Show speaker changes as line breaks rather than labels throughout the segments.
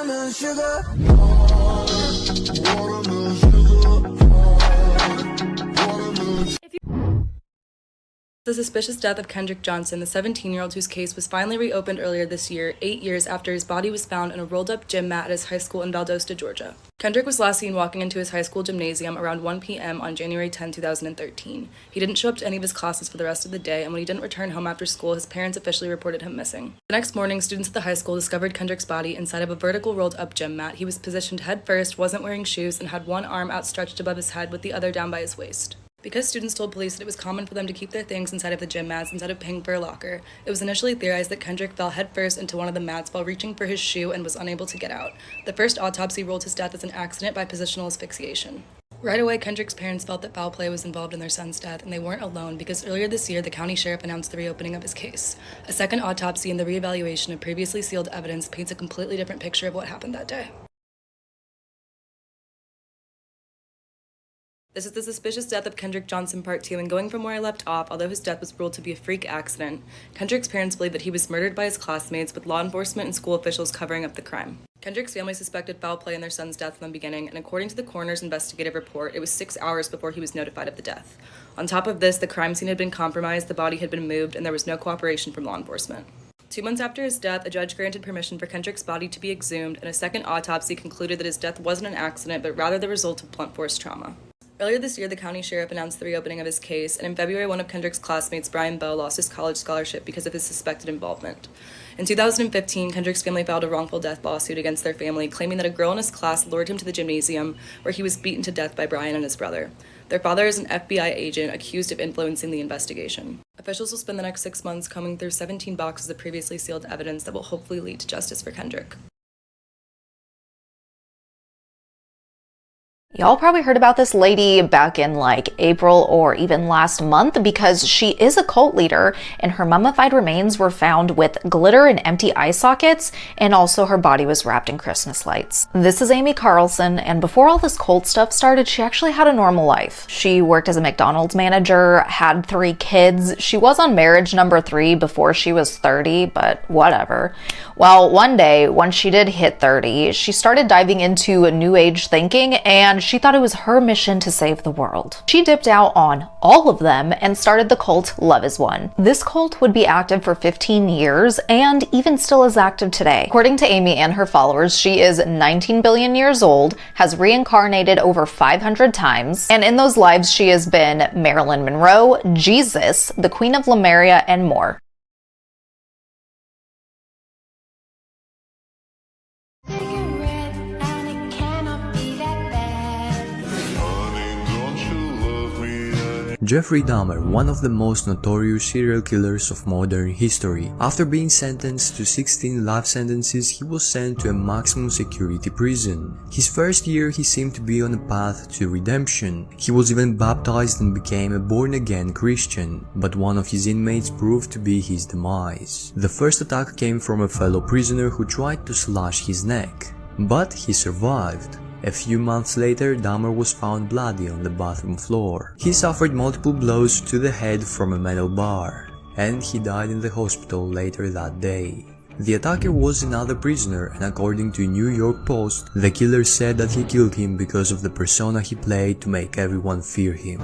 Watermelon sugar.
The suspicious death of Kendrick Johnson, the 17-year-old whose case was finally reopened earlier this year, 8 years after his body was found in a rolled-up gym mat at his high school in Valdosta, Georgia. Kendrick was last seen walking into his high school gymnasium around 1 p.m. on January 10, 2013. He didn't show up to any of his classes for the rest of the day, and when he didn't return home after school, his parents officially reported him missing. The next morning, students at the high school discovered Kendrick's body inside of a vertical rolled-up gym mat. He was positioned head first, wasn't wearing shoes, and had one arm outstretched above his head with the other down by his waist. Because students told police that it was common for them to keep their things inside of the gym mats instead of paying for a locker, it was initially theorized that Kendrick fell headfirst into one of the mats while reaching for his shoe and was unable to get out. The first autopsy ruled his death as an accident by positional asphyxiation. Right away, Kendrick's parents felt that foul play was involved in their son's death, and they weren't alone because earlier this year, the county sheriff announced the reopening of his case. A second autopsy and the reevaluation of previously sealed evidence paints a completely different picture of what happened that day. This is the suspicious death of Kendrick Johnson Part 2, and going from where I left off, although his death was ruled to be a freak accident, Kendrick's parents believe that he was murdered by his classmates, with law enforcement and school officials covering up the crime. Kendrick's family suspected foul play in their son's death from the beginning, and according to the coroner's investigative report, it was 6 hours before he was notified of the death. On top of this, the crime scene had been compromised, the body had been moved, and there was no cooperation from law enforcement. 2 months after his death, a judge granted permission for Kendrick's body to be exhumed, and a second autopsy concluded that his death wasn't an accident, but rather the result of blunt force trauma. Earlier this year, the county sheriff announced the reopening of his case, and in February, one of Kendrick's classmates, Brian Bowe, lost his college scholarship because of his suspected involvement. In 2015, Kendrick's family filed a wrongful death lawsuit against their family, claiming that a girl in his class lured him to the gymnasium, where he was beaten to death by Brian and his brother. Their father is an FBI agent accused of influencing the investigation. Officials will spend the next 6 months combing through 17 boxes of previously sealed evidence that will hopefully lead to justice for Kendrick.
Y'all probably heard about this lady back in like April or even last month because she is a cult leader and her mummified remains were found with glitter and empty eye sockets, and also her body was wrapped in Christmas lights. This is Amy Carlson, and before all this cult stuff started, she actually had a normal life. She worked as a McDonald's manager, had 3 kids. She was on marriage number 3 before she was 30, but whatever. Well, one day when she did hit 30, she started diving into new age thinking, and she thought it was her mission to save the world. She dipped out on all of them and started the cult Love Is One. This cult would be active for 15 years and even still is active today. According to Amy and her followers, she is 19 billion years old, has reincarnated over 500 times, and in those lives she has been Marilyn Monroe, Jesus, the Queen of Lemuria, and more.
Jeffrey Dahmer, one of the most notorious serial killers of modern history. After being sentenced to 16 life sentences, he was sent to a maximum security prison. His first year, he seemed to be on a path to redemption. He was even baptized and became a born-again Christian, but one of his inmates proved to be his demise. The first attack came from a fellow prisoner who tried to slash his neck, but he survived. A few months later, Dahmer was found bloody on the bathroom floor. He suffered multiple blows to the head from a metal bar, and he died in the hospital later that day. The attacker was another prisoner, and according to New York Post, the killer said that he killed him because of the persona he played to make everyone fear him.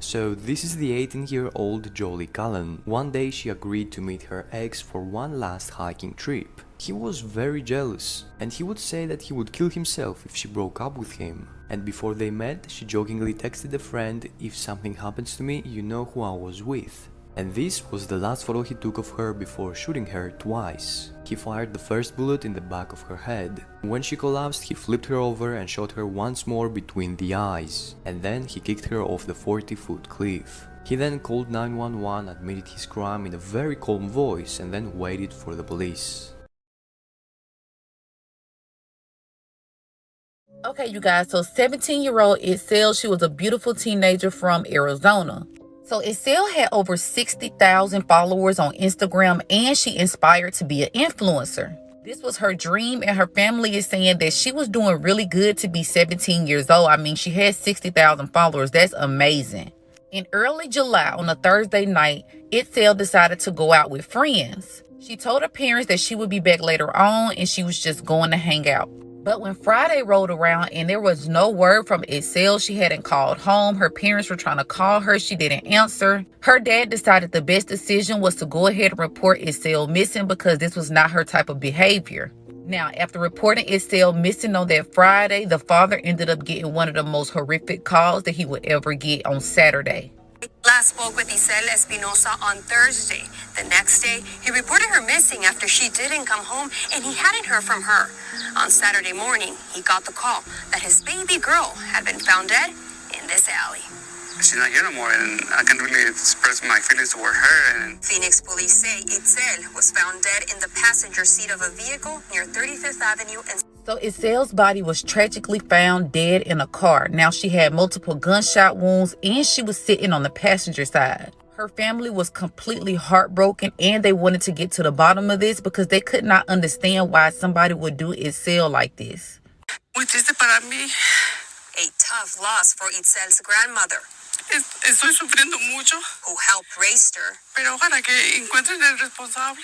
So this is the 18-year-old Jolie Cullen. One day she agreed to meet her ex for one last hiking trip. He was very jealous, and he would say that he would kill himself if she broke up with him. And before they met, she jokingly texted a friend, "If something happens to me, you know who I was with." And this was the last photo he took of her before shooting her twice. He fired the first bullet in the back of her head. When she collapsed, he flipped her over and shot her once more between the eyes, and then he kicked her off the 40-foot cliff. He then called 911, admitted his crime in a very calm voice, and then waited for the police.
Okay, you guys, so 17-year-old Itzel, she was a beautiful teenager from Arizona. So Itzel had over 60,000 followers on Instagram, and she inspired to be an influencer. This was her dream, and her family is saying that she was doing really good to be 17 years old. I mean, she had 60,000 followers. That's amazing. In early July, on a Thursday night, Itzel decided to go out with friends. She told her parents that she would be back later on and she was just going to hang out. But when Friday rolled around and there was no word from Itzel, she hadn't called home. Her parents were trying to call her. She didn't answer. Her dad decided the best decision was to go ahead and report Itzel missing because this was not her type of behavior. Now, after reporting Itzel missing on that Friday, the father ended up getting one of the most horrific calls that he would ever get on Saturday.
Last spoke with Itzel Espinosa on Thursday. The next day, he reported her missing after she didn't come home and he hadn't heard from her. On Saturday morning, he got the call that his baby girl had been found dead in this alley.
She's not here no more, and I can't really express my feelings toward her. And
Phoenix police say Itzel was found dead in the passenger seat of a vehicle near 35th Avenue and
So Itzel's body was tragically found dead in a car. Now she had multiple gunshot wounds and she was sitting on the passenger side. Her family was completely heartbroken and they wanted to get to the bottom of this because they could not understand why somebody would do Itzel like this.
muy triste para mí. A tough loss for Itzel's grandmother,
estoy sufriendo mucho,
who helped raise her.
pero ojalá que encuentren el responsable.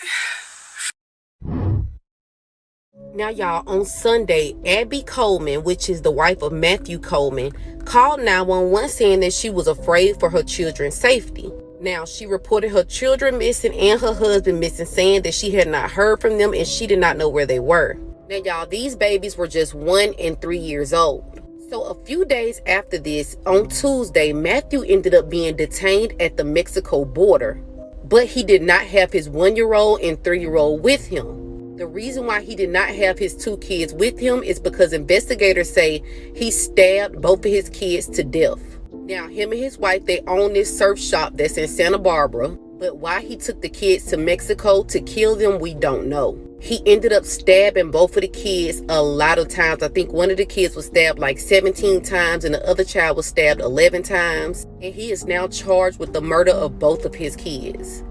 Now, y'all, on Sunday, Abby Coleman, which is the wife of Matthew Coleman, called 911 saying that she was afraid for her children's safety. Now, she reported her children missing and her husband missing, saying that she had not heard from them and she did not know where they were. Now, y'all, these babies were just 1 and 3 years old. So a few days after this, on Tuesday, Matthew ended up being detained at the Mexico border, but he did not have his 1-year-old and 3-year-old with him. The reason why he did not have his 2 kids with him is because investigators say he stabbed both of his kids to death. Now, him and his wife, they own this surf shop that's in Santa Barbara, but why he took the kids to Mexico to kill them, we don't know. He ended up stabbing both of the kids a lot of times. I think one of the kids was stabbed like 17 times and the other child was stabbed 11 times. And he is now charged with the murder of both of his kids.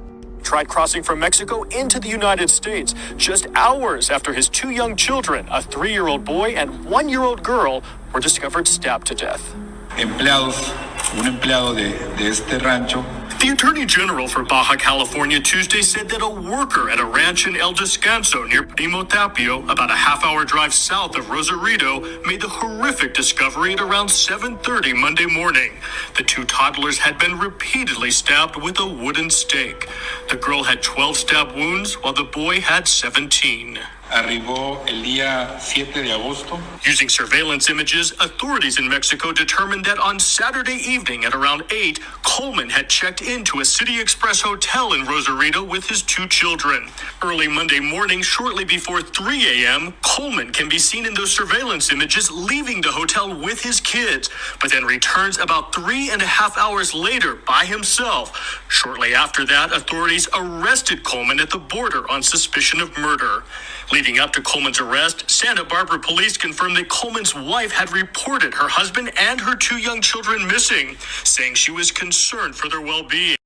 Tried crossing from Mexico into the United States just hours after his 2 young children, a 3-year-old boy and 1-year-old girl, were discovered stabbed to death.
Un empleado de este rancho.
The Attorney General for Baja California Tuesday said that a worker at a ranch in El Descanso near Primo Tapio, about a half-hour drive south of Rosarito, made the horrific discovery at around 7:30 Monday morning. The 2 toddlers had been repeatedly stabbed with a wooden stake. The girl had 12 stab wounds, while the boy had 17.
Arribó el día 7 de agosto.
Using surveillance images, authorities in Mexico determined that on Saturday evening at around 8, Coleman had checked into a City Express hotel in Rosarito with his 2 children. Early Monday morning, shortly before 3 a.m., Coleman can be seen in those surveillance images leaving the hotel with his kids, but then returns about 3.5 hours later by himself. Shortly after that, authorities arrested Coleman at the border on suspicion of murder. Leading up to Coleman's arrest, Santa Barbara police confirmed that Coleman's wife had reported her husband and her 2 young children missing, saying she was concerned for their well-being.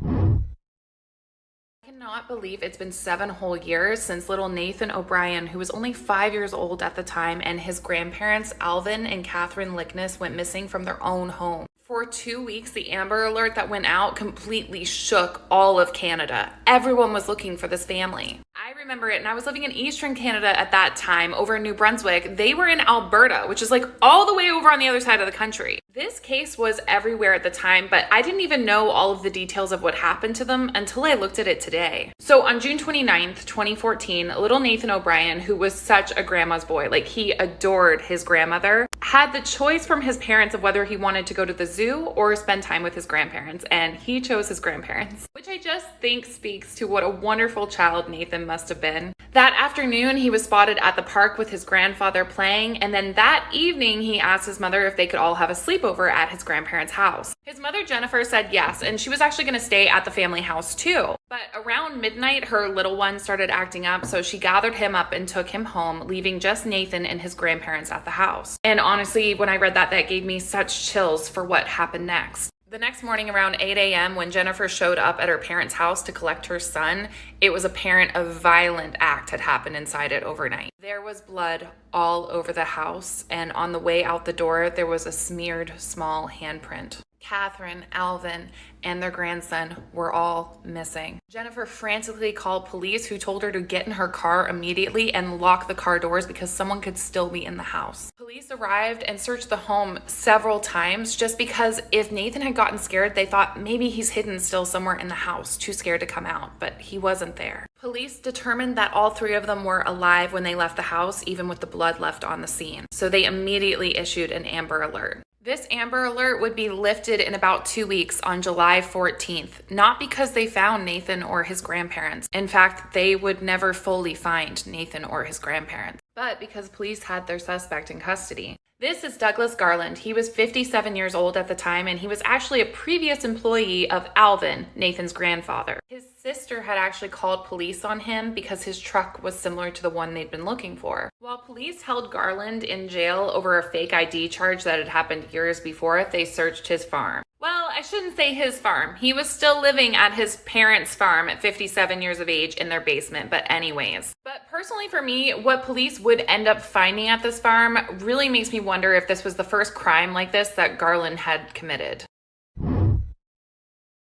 I cannot believe it's been 7 whole years since little Nathan O'Brien, who was only 5 years old at the time, and his grandparents, Alvin and Catherine Lickness, went missing from their own home. For 2 weeks, the Amber Alert that went out completely shook all of Canada. Everyone was looking for this family. I remember it, and I was living in Eastern Canada at that time, over in New Brunswick. They were in Alberta, which is like all the way over on the other side of the country. This case was everywhere at the time, but I didn't even know all of the details of what happened to them until I looked at it today. So on June 29th, 2014, little Nathan O'Brien, who was such a grandma's boy, like he adored his grandmother, had the choice from his parents of whether he wanted to go to the zoo or spend time with his grandparents, and he chose his grandparents, which I just think speaks to what a wonderful child Nathan must have been. That afternoon, he was spotted at the park with his grandfather playing, and then that evening, he asked his mother if they could all have a sleepover at his grandparents' house. His mother, Jennifer, said yes, and she was actually going to stay at the family house too. But around midnight, her little one started acting up, so she gathered him up and took him home, leaving just Nathan and his grandparents at the house. And honestly, when I read that, that gave me such chills for what happened next. The next morning around 8 a.m. when Jennifer showed up at her parents' house to collect her son, it was apparent a violent act had happened inside it overnight. There was blood all over the house, and on the way out the door, there was a smeared small handprint. Catherine, Alvin, and their grandson were all missing. Jennifer frantically called police, who told her to get in her car immediately and lock the car doors because someone could still be in the house. Police arrived and searched the home several times just because if Nathan had gotten scared, they thought maybe he's hidden still somewhere in the house, too scared to come out, but he wasn't there. Police determined that all three of them were alive when they left the house, even with the blood left on the scene. So they immediately issued an Amber Alert. This Amber Alert would be lifted in about 2 weeks on July 14th, not because they found Nathan or his grandparents. In fact, they would never fully find Nathan or his grandparents, but because police had their suspect in custody. This is Douglas Garland. He was 57 years old at the time, and he was actually a previous employee of Alvin, Nathan's grandfather. His sister had actually called police on him because his truck was similar to the one they'd been looking for. While police held Garland in jail over a fake ID charge that had happened years before, they searched his farm. Well, I shouldn't say his farm. He was still living at his parents' farm at 57 years of age in their basement, but anyways. But personally for me, what police would end up finding at this farm really makes me wonder if this was the first crime like this that Garland had committed.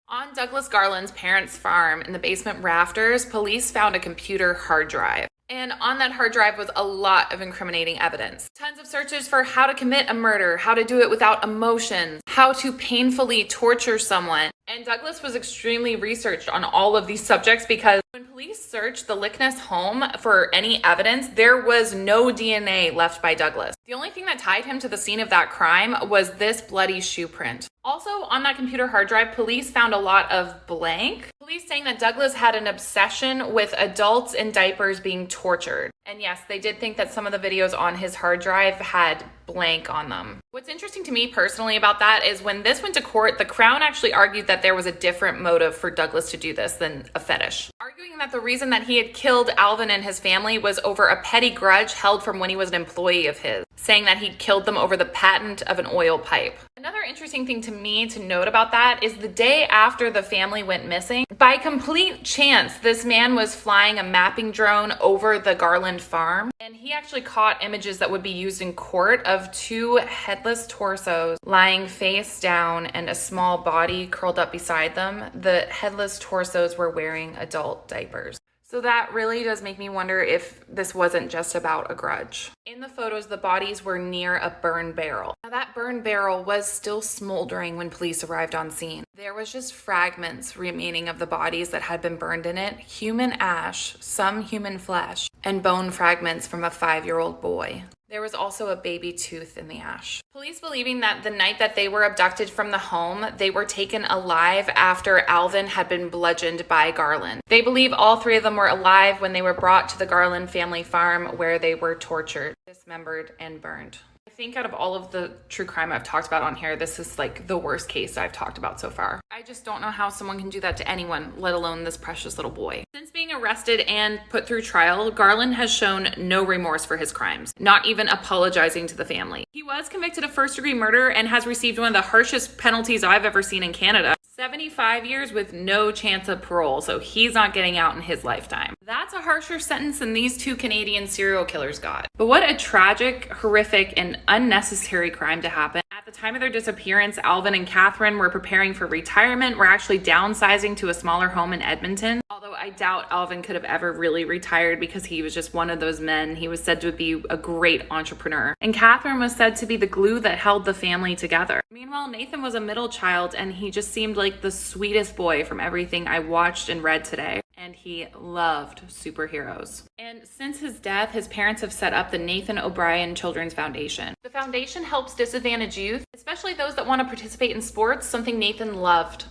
On Douglas Garland's parents' farm in the basement rafters, police found a computer hard drive. And on that hard drive was a lot of incriminating evidence. Tons of searches for how to commit a murder, how to do it without emotions, how to painfully torture someone. And Douglas was extremely researched on all of these subjects because when police searched the Lickness home for any evidence, there was no DNA left by Douglas. The only thing that tied him to the scene of that crime was this bloody shoe print. Also, on that computer hard drive, police found a lot of blank. Police saying that Douglas had an obsession with adults in diapers being tortured. And yes, they did think that some of the videos on his hard drive had blank on them. What's interesting to me personally about that is when this went to court, the Crown actually argued that there was a different motive for Douglas to do this than a fetish. Arguing that the reason that he had killed Alvin and his family was over a petty grudge held from when he was an employee of his, saying that he killed them over the patent of an oil pipe. Another interesting thing to me to note about that is the day after the family went missing, by complete chance, this man was flying a mapping drone over the Garland farm, and he actually caught images that would be used in court of two headless torsos lying face down and a small body curled up beside them. The headless torsos were wearing adult diapers. So that really does make me wonder if this wasn't just about a grudge. In the photos, the bodies were near a burn barrel. Now that burn barrel was still smoldering when police arrived on scene. There was just fragments remaining of the bodies that had been burned in it, human ash, some human flesh, and bone fragments from a 5-year-old boy. There was also a baby tooth in the ash. Police believing that the night that they were abducted from the home, they were taken alive after Alvin had been bludgeoned by Garland. They believe all three of them were alive when they were brought to the Garland family farm where they were tortured, dismembered, and burned. I think out of all of the true crime I've talked about on here, this is like the worst case I've talked about so far. I just don't know how someone can do that to anyone, let alone this precious little boy. Since being arrested and put through trial, Garland has shown no remorse for his crimes, not even apologizing to the family. He was convicted of first-degree murder and has received one of the harshest penalties I've ever seen in Canada. 75 years with no chance of parole, so he's not getting out in his lifetime. That's a harsher sentence than these two Canadian serial killers got. But what a tragic, horrific, and unnecessary crime to happen. At the time of their disappearance, Alvin and Catherine were preparing for retirement, were actually downsizing to a smaller home in Edmonton. Although I doubt Alvin could have ever really retired because he was just one of those men. He was said to be a great entrepreneur. And Catherine was said to be the glue that held the family together. Meanwhile, Nathan was a middle child and he just seemed like the sweetest boy from everything I watched and read today. And he loved superheroes. And since his death, his parents have set up the Nathan O'Brien Children's Foundation. The foundation helps disadvantaged youth, especially those that want to participate in sports, something Nathan loved.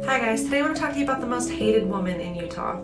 Hi guys, today I want to talk to you about the most hated woman in Utah.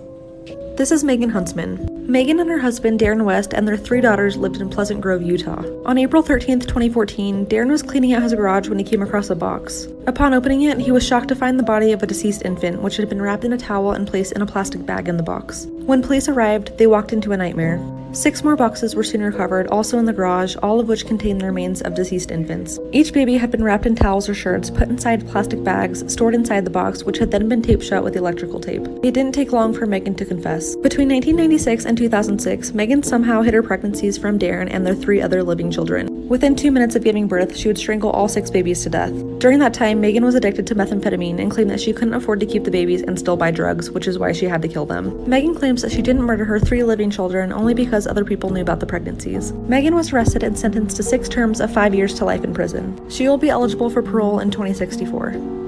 This is Megan Huntsman. Megan and her husband Darren West and their 3 daughters lived in Pleasant Grove, Utah. On April 13th, 2014, Darren was cleaning out his garage when he came across a box. Upon opening it, he was shocked to find the body of a deceased infant, which had been wrapped in a towel and placed in a plastic bag in the box. When police arrived, they walked into a nightmare. 6 more boxes were soon recovered, also in the garage, all of which contained the remains of deceased infants. Each baby had been wrapped in towels or shirts, put inside plastic bags, stored inside the box, which had then been taped shut with electrical tape. It didn't take long for Megan to confess. Between 1996 and 2006, Megan somehow hid her pregnancies from Darren and their 3 other living children. Within 2 minutes of giving birth, she would strangle all 6 babies to death. During that time, Megan was addicted to methamphetamine and claimed that she couldn't afford to keep the babies and still buy drugs, which is why she had to kill them. Megan claims that she didn't murder her 3 living children only because other people knew about the pregnancies. Megan was arrested and sentenced to 6 terms of 5 years to life in prison. She will be eligible for parole in 2064.